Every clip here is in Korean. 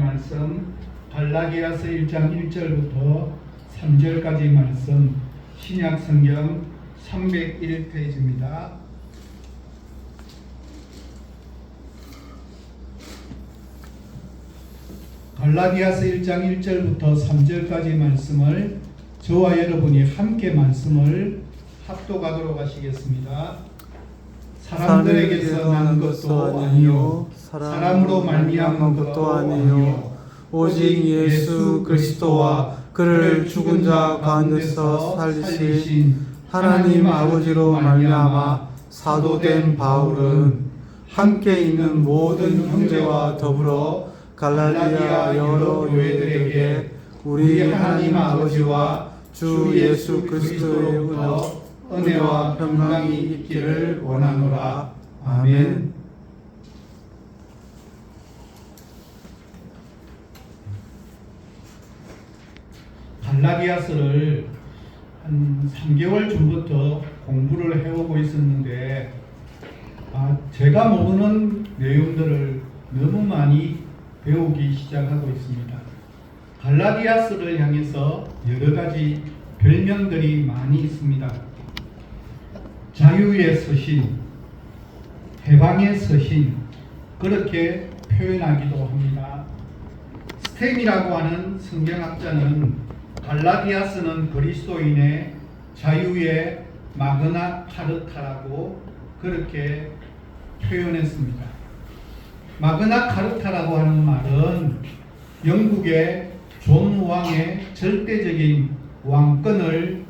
말씀 갈라디아서 1장 1절부터 3절까지 말씀 신약 성경 301페이지입니다. 갈라디아서 1장 1절부터 3절까지 말씀을 저와 여러분이 함께 말씀을 합독하도록 하시겠습니다. 사람들에게서 난 것도 아니요 사람으로 말미암은 것도 아니요 오직 예수 그리스도와 그를 죽은 자 가운데서 살리신 하나님 아버지로 말미암아 사도된 바울은 함께 있는 모든 형제와 더불어 갈라디아 여러 교회들에게 우리 하나님 아버지와 주 예수 그리스도로부터 은혜와 평강이 있기를 원하노라. 아멘. 갈라디아서를 한 3개월 전부터 공부를 해오고 있었는데 제가 모르는 내용들을 너무 많이 배우기 시작하고 있습니다. 갈라디아서를 향해서 여러 가지 별명들이 많이 있습니다. 자유의 서신, 해방의 서신, 그렇게 표현하기도 합니다. 스템이라고 하는 성경학자는 갈라디아서는 그리스도인의 자유의 마그나 카르타라고 그렇게 표현했습니다. 마그나 카르타라고 하는 말은 영국의 존 왕의 절대적인 왕권을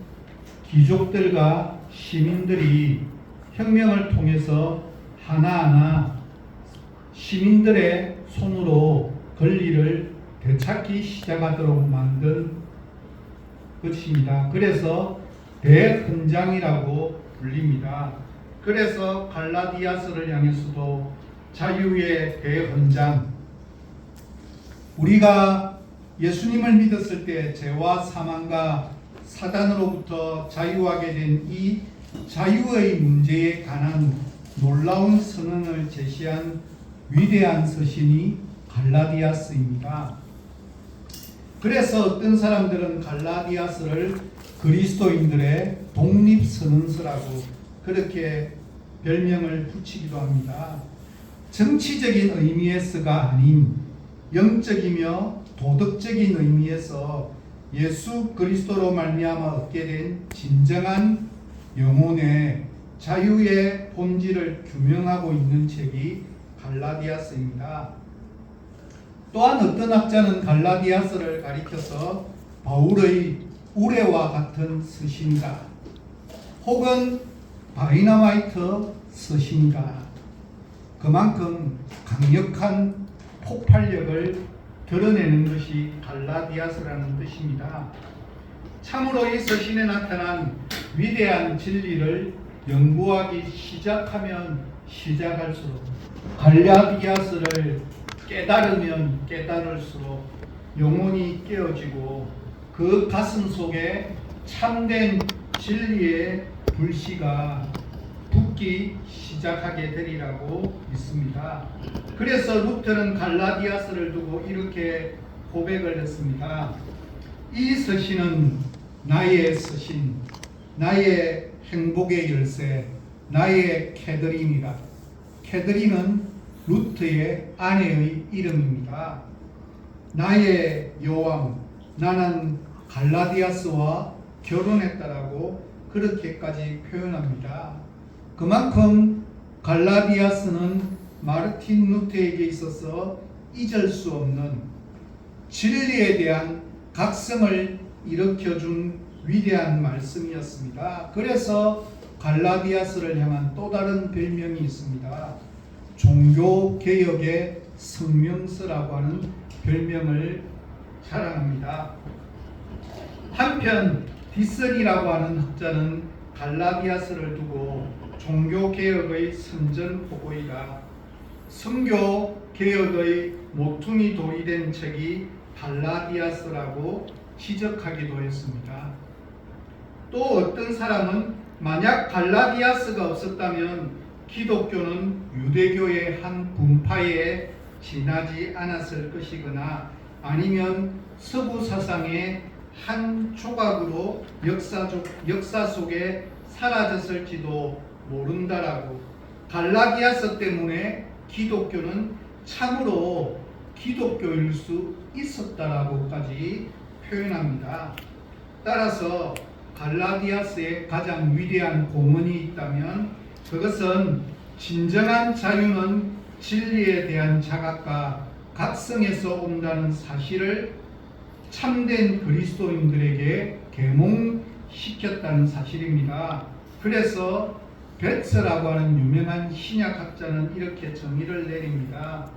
귀족들과 시민들이 혁명을 통해서 하나하나 시민들의 손으로 권리를 되찾기 시작하도록 만든 것입니다. 그래서 대헌장이라고 불립니다. 그래서 갈라디아서를 향해서도 자유의 대헌장, 우리가 예수님을 믿었을 때 죄와 사망과 사단으로부터 자유하게 된 이 자유의 문제에 관한 놀라운 선언을 제시한 위대한 서신이 갈라디아서입니다. 그래서 어떤 사람들은 갈라디아서를 그리스도인들의 독립선언서라고 그렇게 별명을 붙이기도 합니다. 정치적인 의미에서가 아닌 영적이며 도덕적인 의미에서 예수 그리스도로 말미암아 얻게 된 진정한 영혼의 자유의 본질을 규명하고 있는 책이 갈라디아서입니다. 또한 어떤 학자는 갈라디아서를 가리켜서 바울의 우레와 같은 서신가 혹은 다이너마이트 서신가, 그만큼 강력한 폭발력을 드러내는 것이 갈라디아서라는 뜻입니다. 참으로 이 서신에 나타난 위대한 진리를 연구하기 시작하면 시작할수록, 갈라디아서를 깨달으면 깨달을수록 영혼이 깨어지고 그 가슴 속에 참된 진리의 불씨가 붙기 시작하게 되리라고 믿습니다. 그래서 루터는 갈라디아서를 두고 이렇게 고백을 했습니다. 이 서신은 나의 서신, 나의 행복의 열쇠, 나의 캐더린이라. 캐더린은 루터의 아내의 이름입니다. 나의 여왕, 나는 갈라디아서와 결혼했다라고 그렇게까지 표현합니다. 그만큼 갈라디아서는 마르틴 루터에게 있어서 잊을 수 없는 진리에 대한 각성을 일으켜준 위대한 말씀이었습니다. 그래서 갈라디아서를 향한 또 다른 별명이 있습니다. 종교개혁의 성명서라고 하는 별명을 자랑합니다. 한편 디슨이라고 하는 학자는 갈라디아서를 두고 종교개혁의 선전포고이다, 성교개혁의 모퉁이 돌이 된 책이 갈라디아서라고 지적하기도 했습니다. 또 어떤 사람은 만약 갈라디아서가 없었다면 기독교는 유대교의 한 분파의 지나지 않았을 것이거나 아니면 서구 사상의 한 조각으로 역사 속에 사라졌을지도 모른다라고, 갈라디아서 때문에 기독교는 참으로 기독교일 수 있었다라고까지 표현합니다. 따라서 갈라디아서에 가장 위대한 공언이 있다면 그것은 진정한 자유는 진리에 대한 자각과 각성에서 온다는 사실을 참된 그리스도인들에게 계몽시켰다는 사실입니다. 그래서 베츠라고 하는 유명한 신약학자는 이렇게 정의를 내립니다.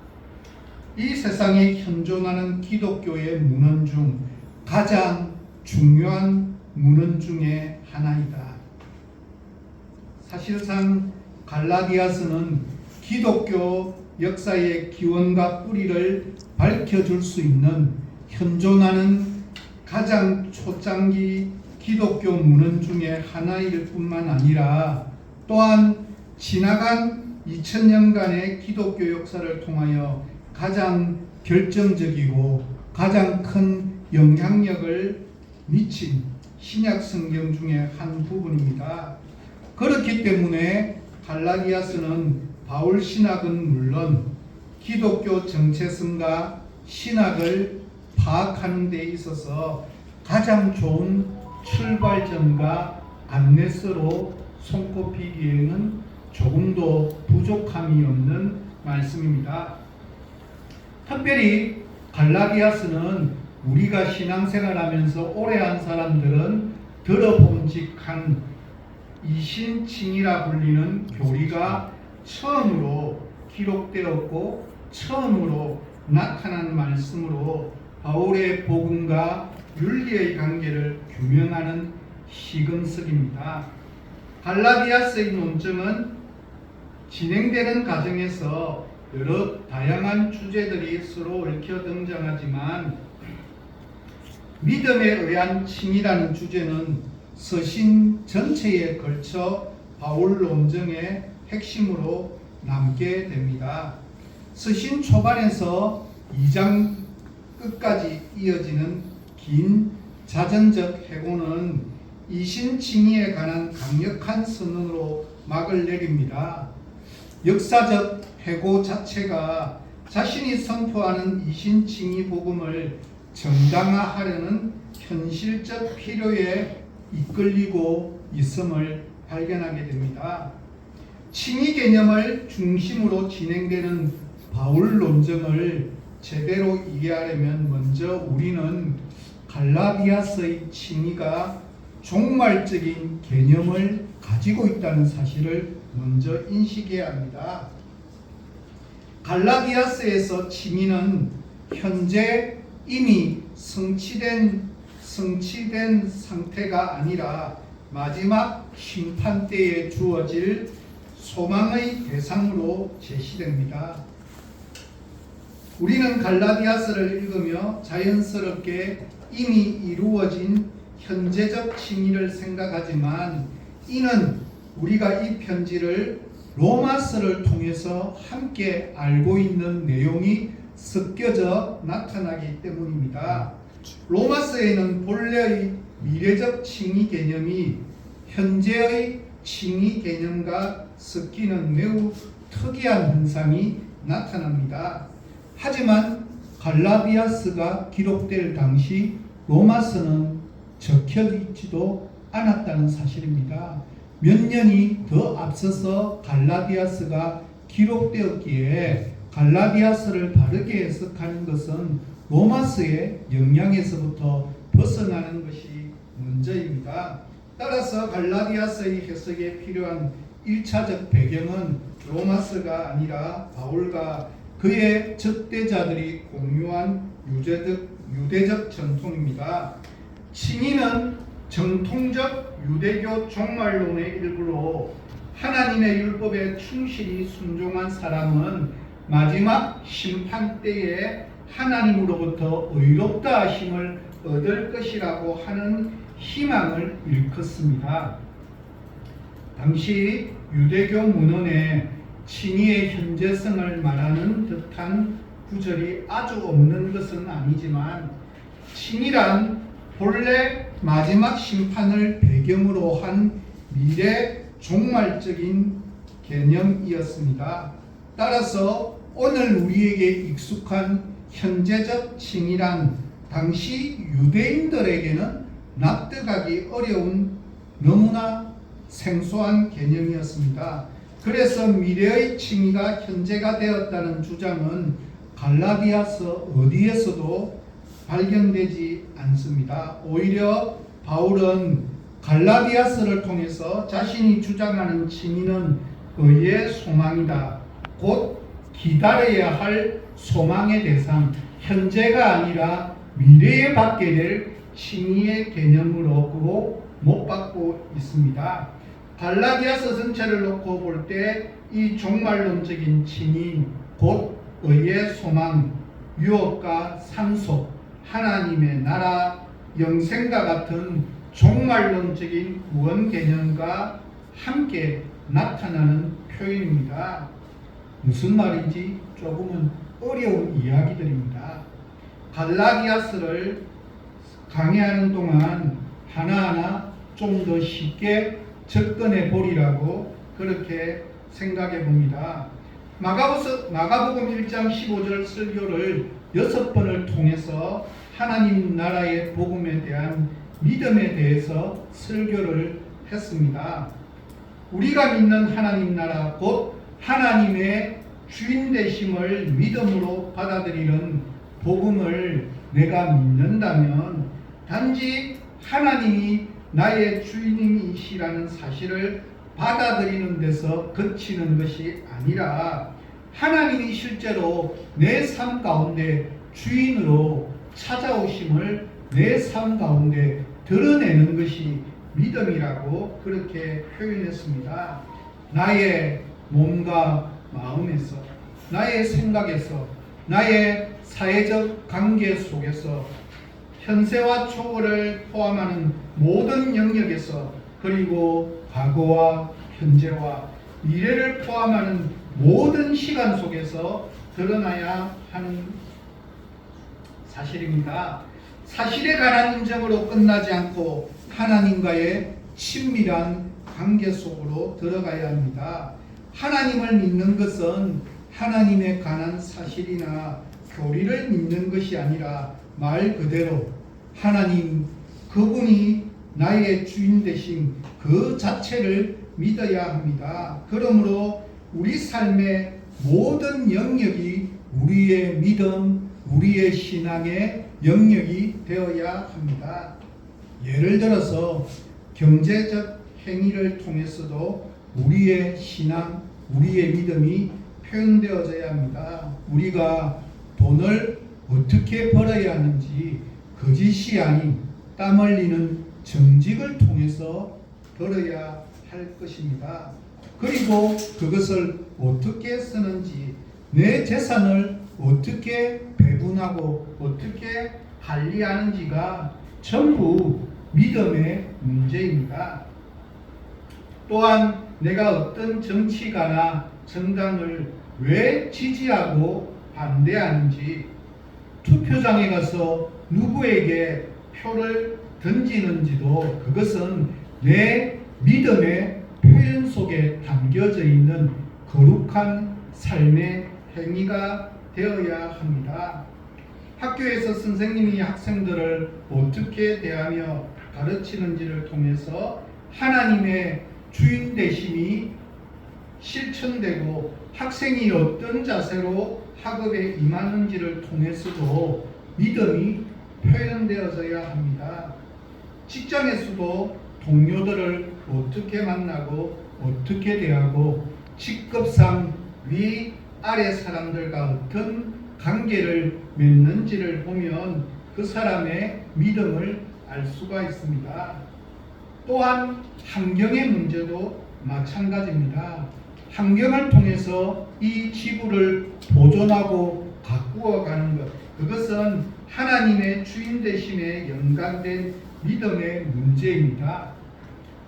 이 세상에 현존하는 기독교의 문헌 중 가장 중요한 문헌 중에 하나이다. 사실상 갈라디아서는 기독교 역사의 기원과 뿌리를 밝혀줄 수 있는 현존하는 가장 초창기 기독교 문헌 중에 하나일 뿐만 아니라 또한 지나간 2000년간의 기독교 역사를 통하여 가장 결정적이고 가장 큰 영향력을 미친 신약 성경 중에 한 부분입니다. 그렇기 때문에 갈라디아서는 바울 신학은 물론 기독교 정체성과 신학을 파악하는 데 있어서 가장 좋은 출발점과 안내서로 손꼽히기에는 조금도 부족함이 없는 말씀입니다. 특별히 갈라디아서는 우리가 신앙생활하면서 오래 한 사람들은 들어봄직한 이신칭이라 불리는 교리가 처음으로 기록되었고 처음으로 나타난 말씀으로 바울의 복음과 윤리의 관계를 규명하는 시금석입니다. 갈라디아서의 논증은 진행되는 과정에서 여러 다양한 주제들이 서로 얽혀 등장하지만 믿음에 의한 칭이라는 주제는 서신 전체에 걸쳐 바울 논증의 핵심으로 남게 됩니다. 서신 초반에서 2장 끝까지 이어지는 긴 자전적 해고는 이신칭의에 관한 강력한 선언으로 막을 내립니다. 역사적 해고 자체가 자신이 선포하는 이신칭의 복음을 정당화하려는 현실적 필요에 이끌리고 있음을 발견하게 됩니다. 칭의 개념을 중심으로 진행되는 바울 논증을 제대로 이해하려면 먼저 우리는 갈라디아서의 칭의가 종말적인 개념을 가지고 있다는 사실을 먼저 인식해야 합니다. 갈라디아서에서 칭의는 현재 이미 성취된 상태가 아니라 마지막 심판 때에 주어질 소망의 대상으로 제시됩니다. 우리는 갈라디아서를 읽으며 자연스럽게 이미 이루어진 현재적 칭의를 생각하지만 이는 우리가 이 편지를 로마서를 통해서 함께 알고 있는 내용이 섞여져 나타나기 때문입니다. 로마서에는 본래의 미래적 칭의 개념이 현재의 칭의 개념과 섞이는 매우 특이한 현상이 나타납니다. 하지만 갈라디아서가 기록될 당시 로마서는 적혀있지도 않았다는 사실입니다. 몇 년이 더 앞서서 갈라디아서가 기록되었기에 갈라디아서를 바르게 해석하는 것은 로마서의 영향에서부터 벗어나는 것이 먼저입니다. 따라서 갈라디아서의 해석에 필요한 1차적 배경은 로마서가 아니라 바울과 그의 적대자들이 공유한 유대적 전통입니다. 칭의는 정통적 유대교 종말론의 일부로 하나님의 율법에 충실히 순종한 사람은 마지막 심판 때에 하나님으로부터 의롭다 하심을 얻을 것이라고 하는 희망을 일컫습니다. 당시 유대교 문헌에 칭의의 현재성을 말하는 듯한 구절이 아주 없는 것은 아니지만 칭이란 본래 마지막 심판을 배경으로 한 미래 종말적인 개념이었습니다. 따라서 오늘 우리에게 익숙한 현재적 칭이란 당시 유대인들에게는 납득하기 어려운 너무나 생소한 개념이었습니다. 그래서 미래의 칭의가 현재가 되었다는 주장은 갈라디아서 어디에서도 발견되지 않습니다. 오히려 바울은 갈라디아서를 통해서 자신이 주장하는 칭의는 의의 소망이다. 곧 기다려야 할 소망의 대상, 현재가 아니라 미래에 받게 될 칭의의 개념으로 못 받고 있습니다. 갈라디아서 전체를 놓고 볼 때 이 종말론적인 칭의, 곧 의의 소망, 유업과 상속, 하나님의 나라, 영생과 같은 종말론적인 구원 개념과 함께 나타나는 표현입니다. 무슨 말인지 조금은 어려운 이야기들입니다. 갈라디아서를 강의하는 동안 하나하나 좀 더 쉽게 접근해 보리라고 그렇게 생각해 봅니다. 마가복음 1장 15절 설교를 6번을 통해서 하나님 나라의 복음에 대한 믿음에 대해서 설교를 했습니다. 우리가 믿는 하나님 나라, 곧 하나님의 주인 되심을 믿음으로 받아들이는 복음을 내가 믿는다면 단지 하나님이 나의 주인이시라는 사실을 받아들이는 데서 그치는 것이 아니라 하나님이 실제로 내 삶 가운데 주인으로 찾아오심을 내 삶 가운데 드러내는 것이 믿음이라고 그렇게 표현했습니다. 나의 몸과 마음에서, 나의 생각에서, 나의 사회적 관계 속에서, 현세와 초월을 포함하는 모든 영역에서, 그리고 과거와 현재와 미래를 포함하는 모든 시간 속에서 드러나야 하는 사실입니다. 사실에 관한 인정으로 끝나지 않고 하나님과의 친밀한 관계 속으로 들어가야 합니다. 하나님을 믿는 것은 하나님에 관한 사실이나 교리를 믿는 것이 아니라 말 그대로 하나님, 그분이 나의 주인 되신 그 자체를 믿어야 합니다. 그러므로 우리 삶의 모든 영역이 우리의 믿음, 우리의 신앙의 영역이 되어야 합니다. 예를 들어서 경제적 행위를 통해서도 우리의 신앙, 우리의 믿음이 표현되어져야 합니다. 우리가 돈을 어떻게 벌어야 하는지 거짓이 아닌 땀 흘리는 정직을 통해서 벌어야 할 것입니다. 그리고 그것을 어떻게 쓰는지, 내 재산을 어떻게 배분하고 어떻게 관리하는지가 전부 믿음의 문제입니다. 또한 내가 어떤 정치가나 정당을 왜 지지하고 반대하는지, 투표장에 가서 누구에게 표를 던지는지도 그것은 내 믿음의 표현 속에 담겨져 있는 거룩한 삶의 행위가 되어야 합니다. 학교에서 선생님이 학생들을 어떻게 대하며 가르치는지를 통해서 하나님의 주인 되심이 실천되고 학생이 어떤 자세로 학업에 임하는지를 통해서도 믿음이 표현되어져야 합니다. 직장에서도 동료들을 어떻게 만나고 어떻게 대하고 직급상 위 아래 사람들과 어떤 관계를 맺는지를 보면 그 사람의 믿음을 알 수가 있습니다. 또한 환경의 문제도 마찬가지입니다. 환경을 통해서 이 지구를 보존하고 가꾸어가는 것, 그것은 하나님의 주인 되심에 연관된 믿음의 문제입니다.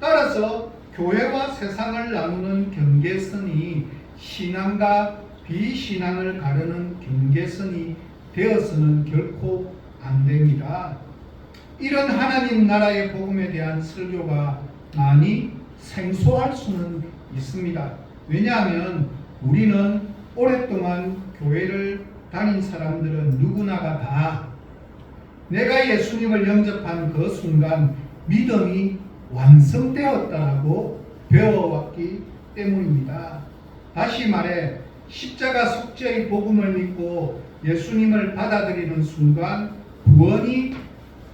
따라서 교회와 세상을 나누는 경계선이 신앙과 비신앙을 가르는 경계선이 되어서는 결코 안 됩니다. 이런 하나님 나라의 복음에 대한 설교가 많이 생소할 수는 있습니다. 왜냐하면 우리는 오랫동안 교회를 다닌 사람들은 누구나가 다 내가 예수님을 영접한 그 순간 믿음이 완성되었다라고 배워왔기 때문입니다. 다시 말해 십자가 속죄의 복음을 믿고 예수님을 받아들이는 순간 구원이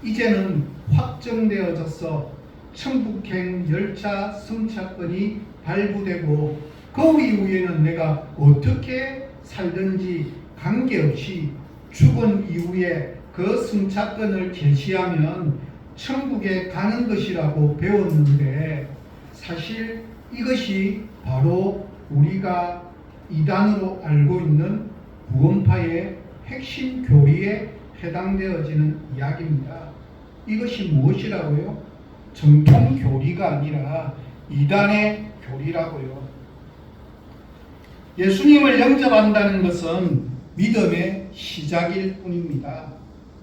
이제는 확정되어져서 천국행 열차 승차권이 발부되고 그 이후에는 내가 어떻게 살든지 관계없이 죽은 이후에 그 승차권을 제시하면 천국에 가는 것이라고 배웠는데 사실 이것이 바로 우리가 이단으로 알고 있는 구원파의 핵심 교리에 해당되어지는 이야기입니다. 이것이 무엇이라고요? 정통 교리가 아니라 이단의 교리라고요. 예수님을 영접한다는 것은 믿음의 시작일 뿐입니다.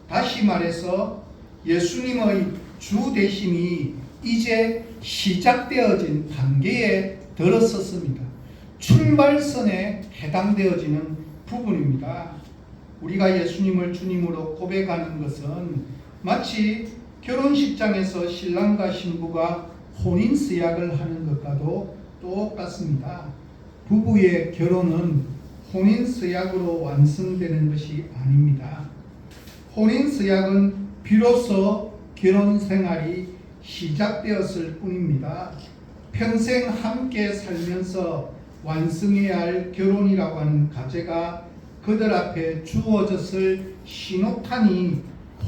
다시 말해서 예수님의 주 되심이 이제 시작되어진 단계에 들어섰습니다. 출발선에 해당되어지는 부분입니다. 우리가 예수님을 주님으로 고백하는 것은 마치 결혼식장에서 신랑과 신부가 혼인서약을 하는 것과도 똑같습니다. 부부의 결혼은 혼인서약으로 완성되는 것이 아닙니다. 혼인서약은 비로소 결혼생활이 시작되었을 뿐입니다. 평생 함께 살면서 완성해야 할 결혼이라고 하는 과제가 그들 앞에 주어졌을 신호탄이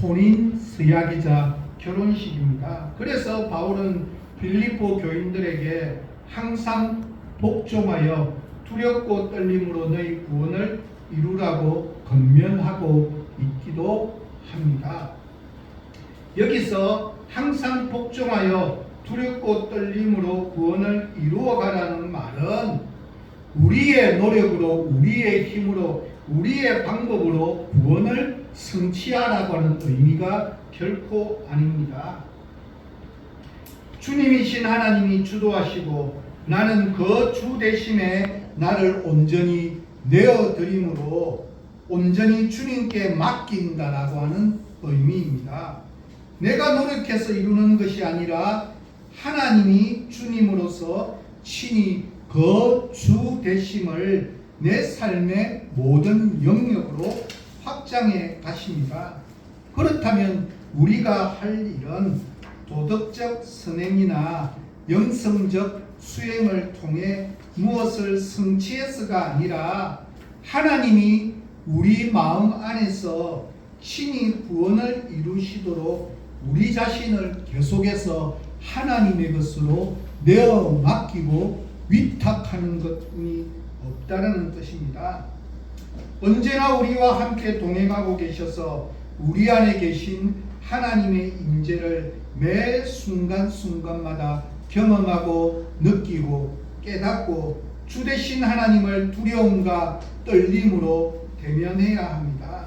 혼인서약이자 결혼식입니다. 그래서 바울은 빌립보 교인들에게 항상 복종하여 두렵고 떨림으로 너희 구원을 이루라고 권면하고 있기도 합니다. 여기서 항상 복종하여 두렵고 떨림으로 구원을 이루어가라는 말은 우리의 노력으로, 우리의 힘으로, 우리의 방법으로 구원을 성취하라고 하는 의미가 결코 아닙니다. 주님이신 하나님이 주도하시고 나는 그 주 대신에 나를 온전히 내어드림으로 온전히 주님께 맡긴다라고 하는 의미입니다. 내가 노력해서 이루는 것이 아니라 하나님이 주님으로서 친히 그 주 되심을 내 삶의 모든 영역으로 확장해 가십니다. 그렇다면 우리가 할 일은 도덕적 선행이나 영성적 수행을 통해 무엇을 성취해서가 아니라 하나님이 우리 마음 안에서 친히 구원을 이루시도록 우리 자신을 계속해서 하나님의 것으로 내어 맡기고 위탁하는 것뿐이 없다는 뜻입니다. 언제나 우리와 함께 동행하고 계셔서 우리 안에 계신 하나님의 임재를 매 순간순간마다 경험하고 느끼고 깨닫고 주 되신 하나님을 두려움과 떨림으로 대면해야 합니다.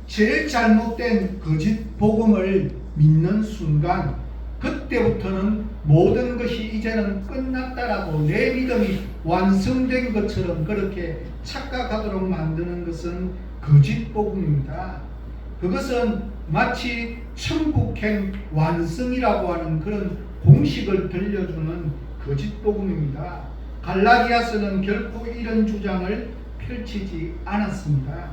제일 잘못된 거짓 복음을 믿는 순간 그때부터는 모든 것이 이제는 끝났다라고 내 믿음이 완성된 것처럼 그렇게 착각하도록 만드는 것은 거짓 복음입니다. 그것은 마치 천국행 완성이라고 하는 그런 공식을 들려주는 거짓 복음입니다. 갈라디아서는 결코 이런 주장을 펼치지 않았습니다.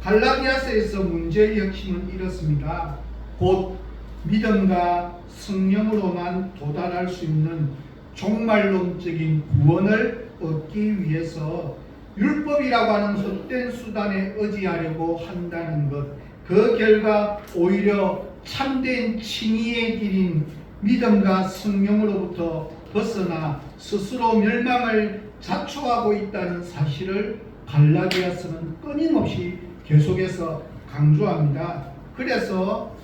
갈라디아서에서 문제의 핵심은 이렇습니다. 곧 믿음과 성령으로만 도달할 수 있는 종말론적인 구원을 얻기 위해서 율법이라고 하는 헛된 수단에 의지하려고 한다는 것, 그 결과 오히려 참된 칭의의 길인 믿음과 성령으로부터 벗어나 스스로 멸망을 자초하고 있다는 사실을 갈라디아서는 끊임없이 계속해서 강조합니다. 그래서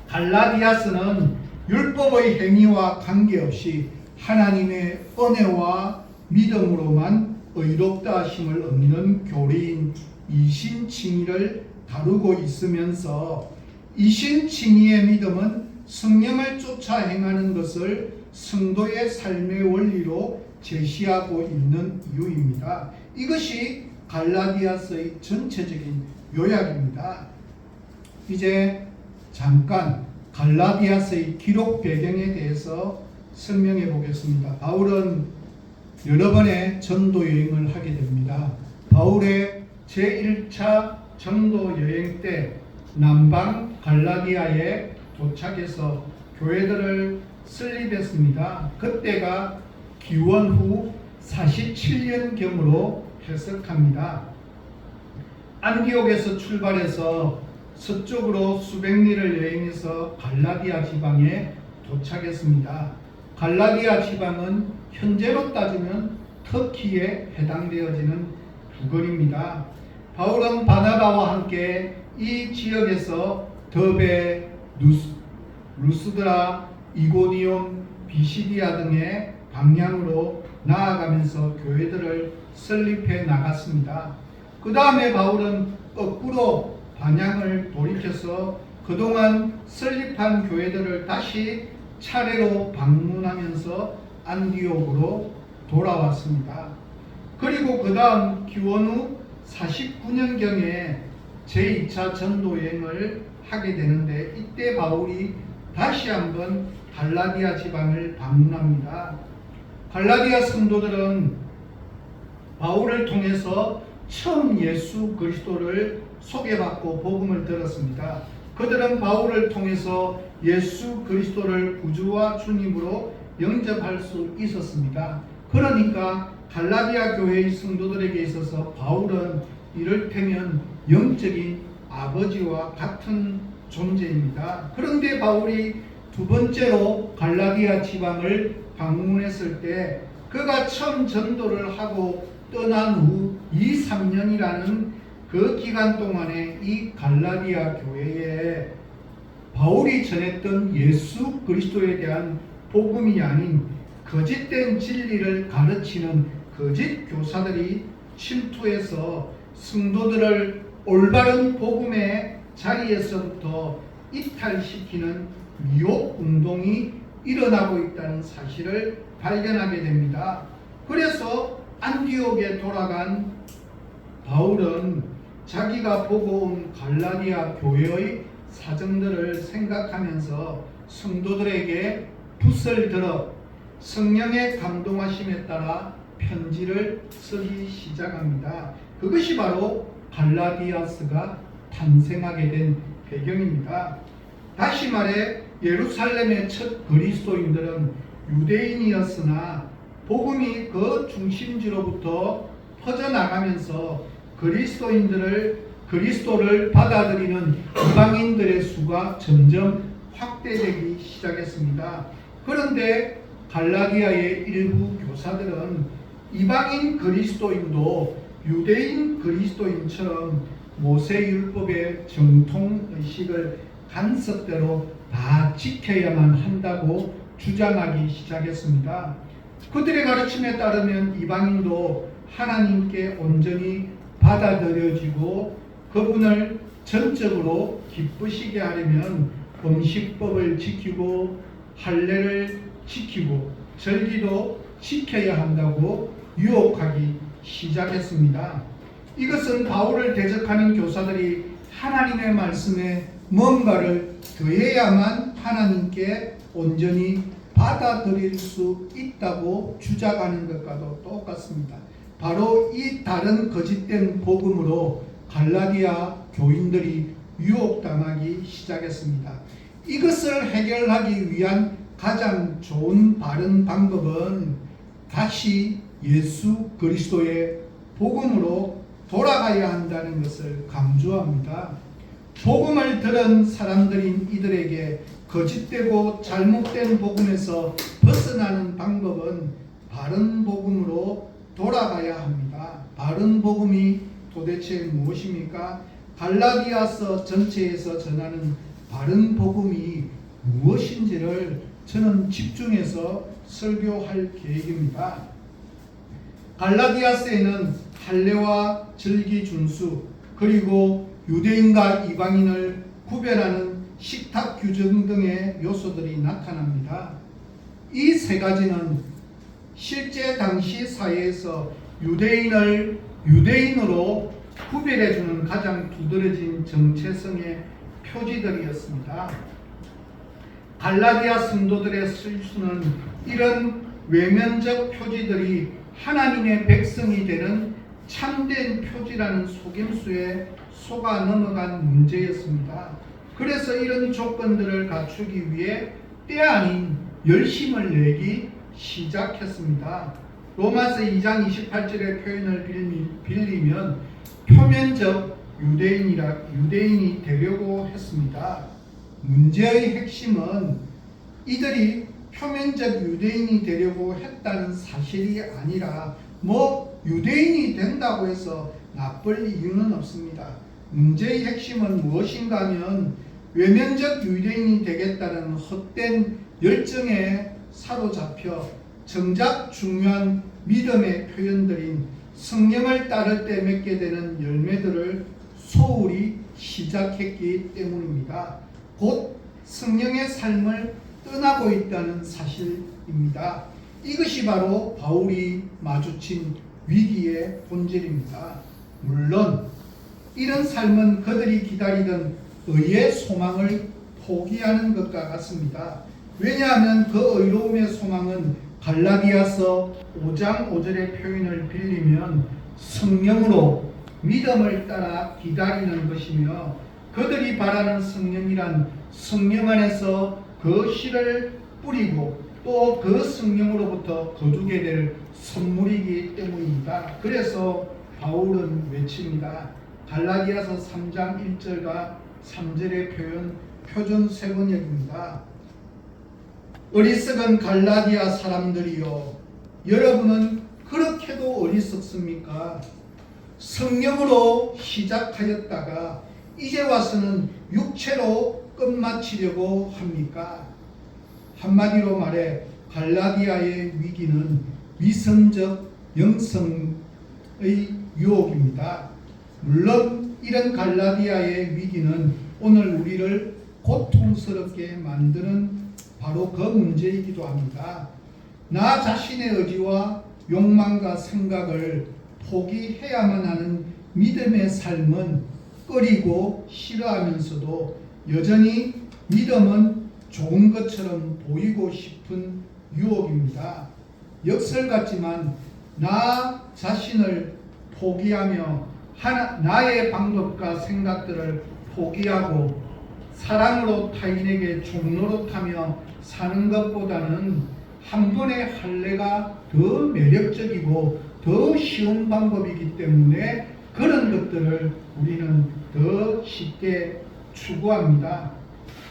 갈라디아서는 율법의 행위와 관계없이 하나님의 은혜와 믿음으로만 의롭다 하심을 얻는 교리인 이신칭의를 다루고 있으면서 이신칭의의 믿음은 성령을 쫓아 행하는 것을 성도의 삶의 원리로 제시하고 있는 이유입니다. 이것이 갈라디아서의 전체적인 요약입니다. 이제 잠깐 갈라디아서의 기록 배경에 대해서 설명해 보겠습니다. 바울은 여러 번의 전도 여행을 하게 됩니다. 바울의 제1차 전도 여행 때 남방 갈라디아에 도착해서 교회들을 설립했습니다. 그때가 기원 후 47년경으로 해석합니다. 안디옥에서 출발해서 서쪽으로 수백 리를 여행해서 갈라디아 지방에 도착했습니다. 갈라디아 지방은 현재로 따지면 터키에 해당되어지는 주거리입니다. 바울은 바나바와 함께 이 지역에서 더베, 루스드라, 이고니온, 비시디아 등의 방향으로 나아가면서 교회들을 설립해 나갔습니다. 그 다음에 바울은 거꾸로 방향을 돌이켜서 그동안 설립한 교회들을 다시 차례로 방문하면서 안디옥으로 돌아왔습니다. 그리고 그 다음 기원 후 49년경에 제2차 전도 여행을 하게 되는데 이때 바울이 다시 한번 갈라디아 지방을 방문합니다. 갈라디아 성도들은 바울을 통해서 처음 예수 그리스도를 소개받고 복음을 들었습니다. 그들은 바울을 통해서 예수 그리스도를 구주와 주님으로 영접할 수 있었습니다. 그러니까 갈라디아 교회의 성도들에게 있어서 바울은 이를테면 영적인 아버지와 같은 존재입니다. 그런데 바울이 두 번째로 갈라디아 지방을 방문했을 때 그가 처음 전도를 하고 떠난 후 2, 3년이라는 그 기간 동안에 이 갈라디아 교회에 바울이 전했던 예수 그리스도에 대한 복음이 아닌 거짓된 진리를 가르치는 거짓 교사들이 침투해서 성도들을 올바른 복음의 자리에서부터 이탈시키는 미혹 운동이 일어나고 있다는 사실을 발견하게 됩니다. 그래서 안디옥에 돌아간 바울은 자기가 보고 온 갈라디아 교회의 사정들을 생각하면서 성도들에게 붓을 들어 성령의 감동하심에 따라 편지를 쓰기 시작합니다. 그것이 바로 갈라디아서가 탄생하게 된 배경입니다. 다시 말해 예루살렘의 첫 그리스도인들은 유대인이었으나 복음이 그 중심지로부터 퍼져나가면서 그리스도를 받아들이는 이방인들의 수가 점점 확대되기 시작했습니다. 그런데 갈라디아의 일부 교사들은 이방인 그리스도인도 유대인 그리스도인처럼 모세율법의 정통의식을 간섭대로 다 지켜야만 한다고 주장하기 시작했습니다. 그들의 가르침에 따르면 이방인도 하나님께 온전히 받아들여지고 그분을 전적으로 기쁘시게 하려면 음식법을 지키고 할례를 지키고 절기도 지켜야 한다고 유혹하기 시작했습니다. 이것은 바울을 대적하는 교사들이 하나님의 말씀에 뭔가를 더해야만 하나님께 온전히 받아들일 수 있다고 주장하는 것과도 똑같습니다. 바로 이 다른 거짓된 복음으로 갈라디아 교인들이 유혹당하기 시작했습니다. 이것을 해결하기 위한 가장 좋은 바른 방법은 다시 예수 그리스도의 복음으로 돌아가야 한다는 것을 강조합니다. 복음을 들은 사람들인 이들에게 거짓되고 잘못된 복음에서 벗어나는 방법은 바른 복음으로 돌아가야 합니다. 바른 복음이 도대체 무엇입니까? 갈라디아서 전체에서 전하는 바른 복음이 무엇인지를 저는 집중해서 설교할 계획입니다. 갈라디아서에는 할례와 절기 준수 그리고 유대인과 이방인을 구별하는 식탁 규정 등의 요소들이 나타납니다. 이 세 가지는 실제 당시 사회에서 유대인을 유대인으로 구별해주는 가장 두드러진 정체성의 표지들이었습니다. 갈라디아 성도들의 실수는 이런 외면적 표지들이 하나님의 백성이 되는 참된 표지라는 속임수에 속아 넘어간 문제였습니다. 그래서 이런 조건들을 갖추기 위해 때 아닌 열심을 내기 시작했습니다. 로마서 2장 28절의 표현을 빌리면 표면적 유대인이 되려고 했습니다. 문제의 핵심은 이들이 표면적 유대인이 되려고 했다는 사실이 아니라 유대인이 된다고 해서 나쁠 이유는 없습니다. 문제의 핵심은 무엇인가 하면 외면적 유대인이 되겠다는 헛된 열정에 사로잡혀 정작 중요한 믿음의 표현들인 성령을 따를 때 맺게 되는 열매들을 소홀히 시작했기 때문입니다. 곧 성령의 삶을 떠나고 있다는 사실입니다. 이것이 바로 바울이 마주친 위기의 본질입니다. 물론 이런 삶은 그들이 기다리던 의의 소망을 포기하는 것과 같습니다. 왜냐하면 그 의로움의 소망은 갈라디아서 5장 5절의 표현을 빌리면 성령으로 믿음을 따라 기다리는 것이며 그들이 바라는 성령이란 성령 안에서 그 씨를 뿌리고 또 그 성령으로부터 거두게 될 선물이기 때문입니다. 그래서 바울은 외칩니다. 갈라디아서 3장 1절과 3절의 표준 세번역입니다. 어리석은 갈라디아 사람들이여, 여러분은 그렇게도 어리석습니까? 성령으로 시작하였다가 이제 와서는 육체로 끝마치려고 합니까? 한마디로 말해 갈라디아의 위기는 위선적 영성의 유혹입니다. 물론 이런 갈라디아의 위기는 오늘 우리를 고통스럽게 만드는 바로 그 문제이기도 합니다. 나 자신의 의지와 욕망과 생각을 포기해야만 하는 믿음의 삶은 꺼리고 싫어하면서도 여전히 믿음은 좋은 것처럼 보이고 싶은 유혹입니다. 역설 같지만 나 자신을 포기하며 나의 방법과 생각들을 포기하고 사랑으로 타인에게 종노릇하며 사는 것보다는 한 번의 할례가 더 매력적이고 더 쉬운 방법이기 때문에 그런 것들을 우리는 더 쉽게 추구합니다.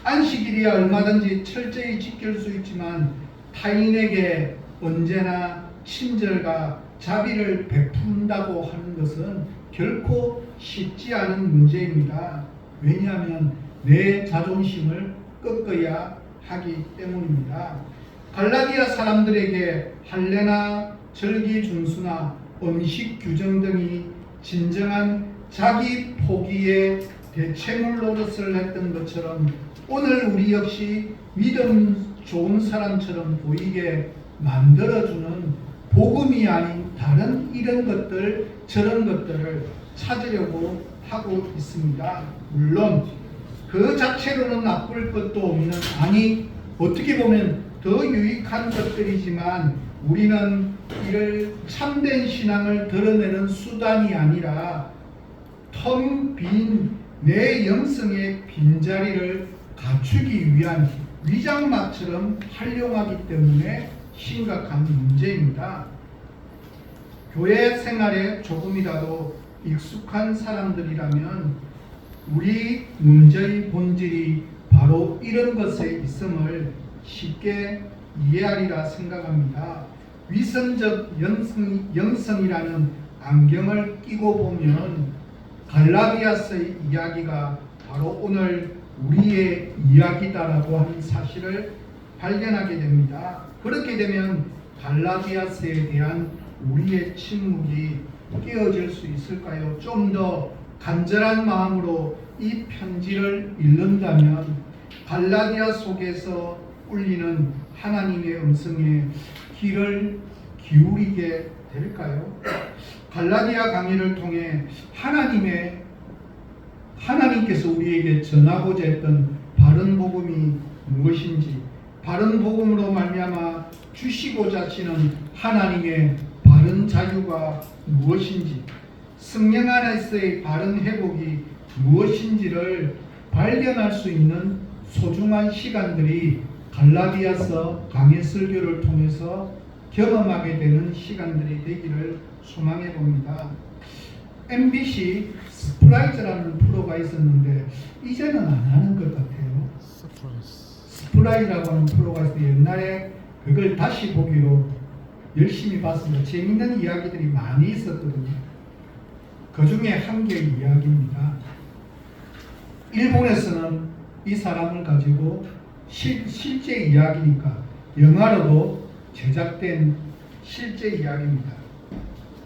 안식일이야 얼마든지 철저히 지킬 수 있지만 타인에게 언제나 친절과 자비를 베푼다고 하는 것은 결코 쉽지 않은 문제입니다. 왜냐하면 내 자존심을 꺾어야 하기 때문입니다. 갈라디아 사람들에게 할례나 절기 준수나 음식 규정 등이 진정한 자기 포기의 대체물 노릇을 했던 것처럼 오늘 우리 역시 믿음 좋은 사람처럼 보이게 만들어주는 복음이 아닌 다른 이런 것들 저런 것들을 찾으려고 하고 있습니다. 물론 그 자체로는 나쁠 것도 없는, 아니 어떻게 보면 더 유익한 것들이지만 우리는 이를 참된 신앙을 드러내는 수단이 아니라 텅 빈 내 영성의 빈자리를 갖추기 위한 위장막처럼 활용하기 때문에 심각한 문제입니다. 교회 생활에 조금이라도 익숙한 사람들이라면 우리 문제의 본질이 바로 이런 것에 있음을 쉽게 이해하리라 생각합니다. 위선적 영성이라는 안경을 끼고 보면 갈라디아서의 이야기가 바로 오늘 우리의 이야기다라고 하는 사실을 발견하게 됩니다. 그렇게 되면 갈라디아서에 대한 우리의 침묵이 깨어질 수 있을까요? 좀 더 간절한 마음으로 이 편지를 읽는다면 갈라디아 속에서 울리는 하나님의 음성에 귀를 기울이게 될까요? 갈라디아 강의를 통해 하나님께서 우리에게 전하고자 했던 바른 복음이 무엇인지, 바른 복음으로 말미암아 주시고자 하시는 하나님의 바른 자유가 무엇인지, 성령 안에서의 바른 회복이 무엇인지를 발견할 수 있는 소중한 시간들이 갈라디아서 강해 설교를 통해서 경험하게 되는 시간들이 되기를 소망해 봅니다. MBC 스프라이즈라는 프로가 있었는데 이제는 안 하는 것 같아요. 스프라이즈라고 하는 프로가 있어서 옛날에 그걸 다시 보기로 열심히 봤습니다. 재밌는 이야기들이 많이 있었거든요. 그 중에 한 개의 이야기입니다. 일본에서는 이 사람을 가지고 실제 이야기니까 영화로도 제작된 실제 이야기입니다.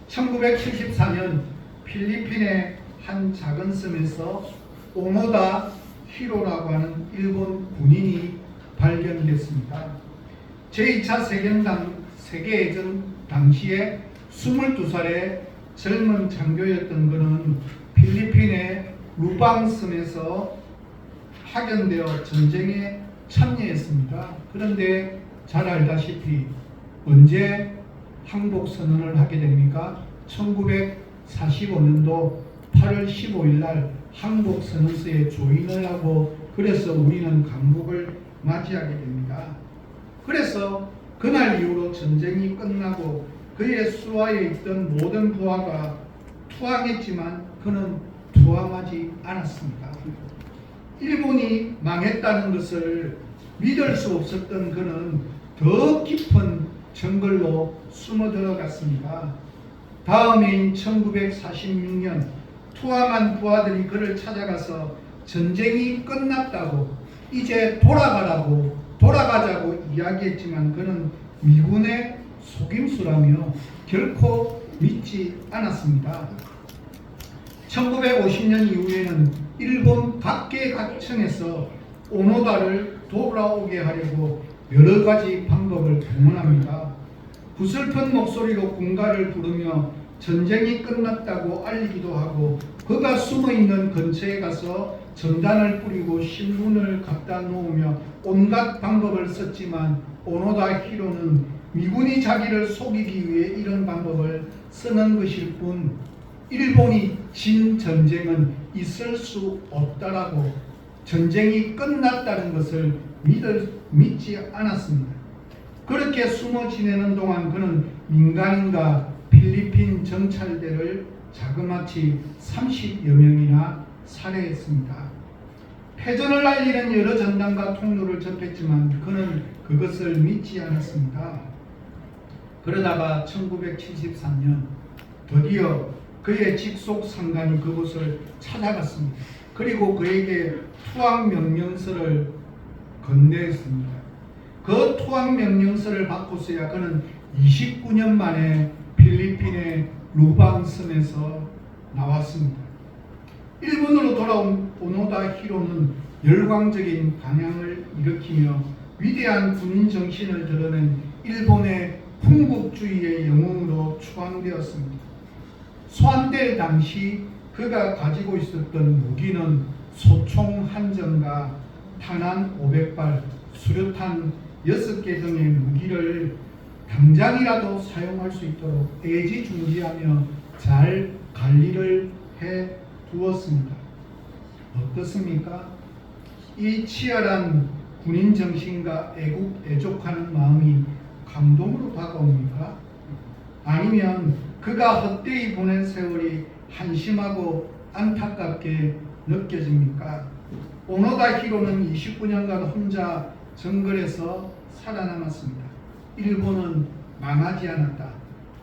1974년 필리핀의 한 작은 섬에서 오노다 히로라고 하는 일본 군인이 발견됐습니다. 제2차 세계대전 당시에 22살의 젊은 장교였던 그는 필리핀의 루방섬에서 파견되어 전쟁에 참여했습니다. 그런데 잘 알다시피 언제 항복 선언을 하게 됩니까? 1945년도 8월 15일 날 항복 선언서에 조인을 하고 그래서 우리는 강복을 맞이하게 됩니다. 그래서 그날 이후로 전쟁이 끝나고 그의 수하에 있던 모든 부하가 투항했지만 그는 투항하지 않았습니다. 일본이 망했다는 것을 믿을 수 없었던 그는 더 깊은 정글로 숨어 들어갔습니다. 다음해인 1946년 투항한 부하들이 그를 찾아가서 전쟁이 끝났다고 이제 돌아가자고 이야기했지만 그는 미군의 속임수라며 결코 믿지 않았습니다. 1950년 이후에는 일본 각계각층에서 오노다를 돌아오게 하려고 여러 가지 방법을 동원합니다. 구슬픈 목소리로 군가를 부르며 전쟁이 끝났다고 알리기도 하고 그가 숨어있는 근처에 가서 전단을 뿌리고 신문을 갖다 놓으며 온갖 방법을 썼지만 오노다 히로는 미군이 자기를 속이기 위해 이런 방법을 쓰는 것일 뿐 일본이 진 전쟁은 있을 수 없다라고 전쟁이 끝났다는 것을 믿지 않았습니다. 그렇게 숨어 지내는 동안 그는 민간인과 필리핀 정찰대를 자그마치 30여 명이나 살해했습니다. 패전을 알리는 여러 전단과 통로를 접했지만 그는 그것을 믿지 않았습니다. 그러다가 1973년 드디어 그의 직속 상관이 그곳을 찾아갔습니다. 그리고 그에게 투항 명령서를 건네했습니다. 그 투항 명령서를 받고서야 그는 29년 만에 필리핀의 루방섬에서 나왔습니다. 일본으로 돌아온 오노다 히로는 열광적인 반향을 일으키며 위대한 군인 정신을 드러낸 일본의 군국주의의 영웅으로 추앙되었습니다. 소환될 당시 그가 가지고 있었던 무기는 소총 한 정과 탄환 500발, 수류탄 6개 등의 무기를 당장이라도 사용할 수 있도록 애지중지하며 잘 관리를 해 두었습니다. 어떻습니까? 이 치열한 군인 정신과 애족하는 마음이 감동으로 다가옵니까? 아니면 그가 헛되이 보낸 세월이 한심하고 안타깝게 느껴집니까? 오노다 히로는 29년간 혼자 정글에서 살아남았습니다. 일본은 망하지 않았다.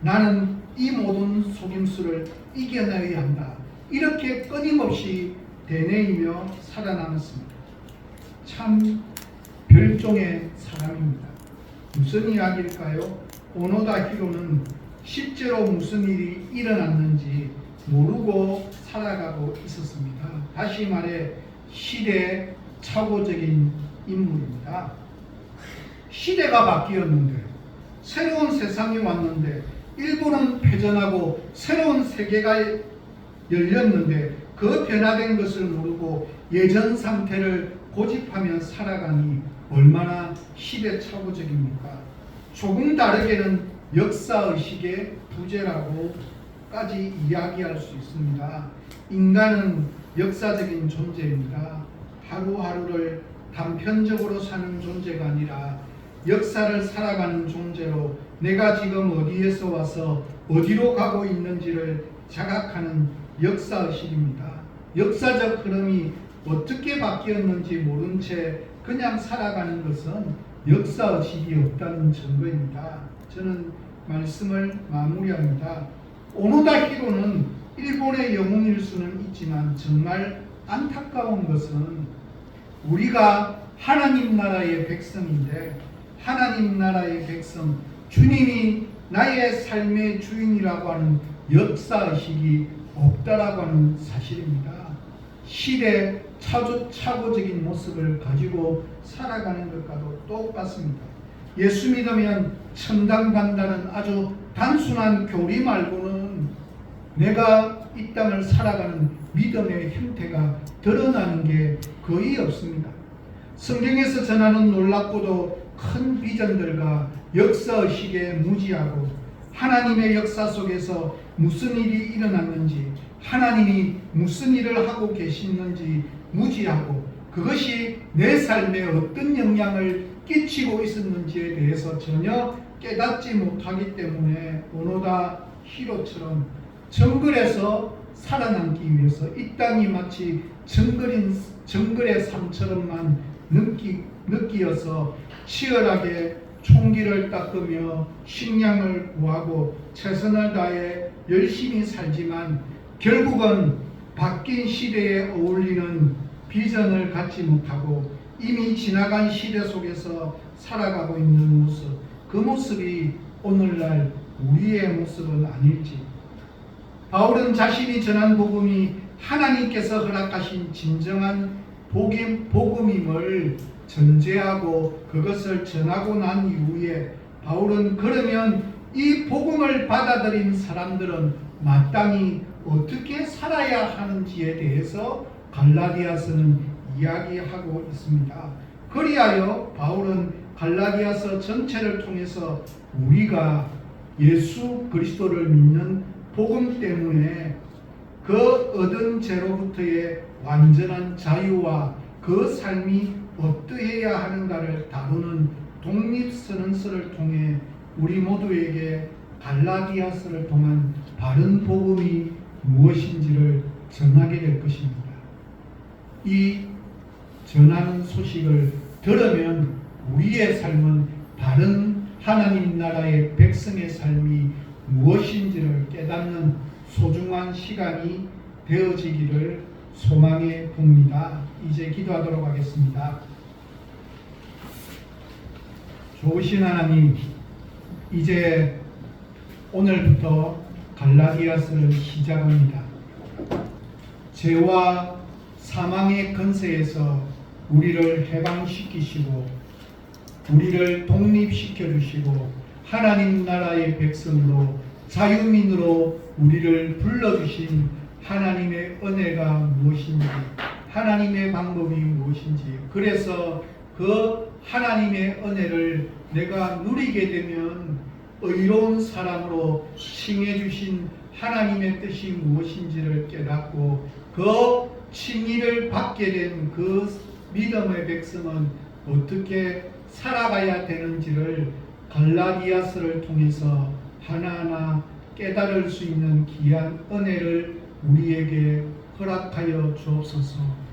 나는 이 모든 속임수를 이겨내야 한다. 이렇게 끊임없이 되뇌이며 살아남았습니다. 참 별종의 사람입니다. 무슨 이야기일까요? 오노다 히로는 실제로 무슨 일이 일어났는지 모르고 살아가고 있었습니다. 다시 말해 시대착오적인 인물입니다. 시대가 바뀌었는데 새로운 세상이 왔는데 일본은 패전하고 새로운 세계가 열렸는데 그 변화된 것을 모르고 예전 상태를 고집하며 살아가니 얼마나 시대착오적입니까? 조금 다르게는 역사의식의 부재라고까지 이야기할 수 있습니다. 인간은 역사적인 존재입니다. 하루하루를 단편적으로 사는 존재가 아니라 역사를 살아가는 존재로 내가 지금 어디에서 와서 어디로 가고 있는지를 자각하는 역사의식입니다. 역사적 흐름이 어떻게 바뀌었는지 모른 채 그냥 살아가는 것은 역사의식이 없다는 증거입니다. 저는 말씀을 마무리합니다. 오노다 히로는 일본의 영웅일 수는 있지만 정말 안타까운 것은 우리가 하나님 나라의 백성인데 하나님 나라의 백성, 주님이 나의 삶의 주인이라고 하는 역사의식이 없다라고 하는 사실입니다. 시대 착오적인 모습을 가지고 살아가는 것과도 똑같습니다. 예수 믿으면 천당 간다는 아주 단순한 교리 말고는 내가 이 땅을 살아가는 믿음의 형태가 드러나는 게 거의 없습니다. 성경에서 전하는 놀랍고도 큰 비전들과 역사의식에 무지하고 하나님의 역사 속에서 무슨 일이 일어났는지 하나님이 무슨 일을 하고 계시는지 무지하고 그것이 내 삶에 어떤 영향을 끼치고 있었는지에 대해서 전혀 깨닫지 못하기 때문에 오노다 히로처럼 정글에서 살아남기 위해서 이 땅이 마치 정글의 삶처럼만 느끼어서 치열하게 총기를 닦으며 식량을 구하고 최선을 다해 열심히 살지만 결국은 바뀐 시대에 어울리는 비전을 갖지 못하고 이미 지나간 시대 속에서 살아가고 있는 모습, 그 모습이 오늘날 우리의 모습은 아닐지. 바울은 자신이 전한 복음이 하나님께서 허락하신 진정한 복음임을 전제하고 그것을 전하고 난 이후에 바울은 그러면 이 복음을 받아들인 사람들은 마땅히 어떻게 살아야 하는지에 대해서 갈라디아서는 이야기하고 있습니다. 그리하여 바울은 갈라디아서 전체를 통해서 우리가 예수 그리스도를 믿는 복음 때문에 그 얻은 죄로부터의 완전한 자유와 그 삶이 어떠해야 하는가를 다루는 독립선언서를 통해 우리 모두에게 갈라디아서를 통한 바른 복음이 무엇인지를 전하게 될 것입니다. 이 전하는 소식을 들으면 우리의 삶은 바른 하나님 나라의 백성의 삶이 무엇인지를 깨닫는 소중한 시간이 되어지기를 소망해 봅니다. 이제 기도하도록 하겠습니다. 좋으신 하나님, 이제 오늘부터 갈라디아서를 시작합니다. 죄와 사망의 권세에서 우리를 해방시키시고 우리를 독립시켜 주시고 하나님 나라의 백성으로 자유민으로 우리를 불러주신 하나님의 은혜가 무엇인지 하나님의 방법이 무엇인지 그래서 그 하나님의 은혜를 내가 누리게 되면 의로운 사람으로 칭해 주신 하나님의 뜻이 무엇인지를 깨닫고 그 칭의를 받게 된 그 믿음의 백성은 어떻게 살아가야 되는지를 갈라디아서를 통해서 하나하나 깨달을 수 있는 귀한 은혜를 우리에게 허락하여 주옵소서.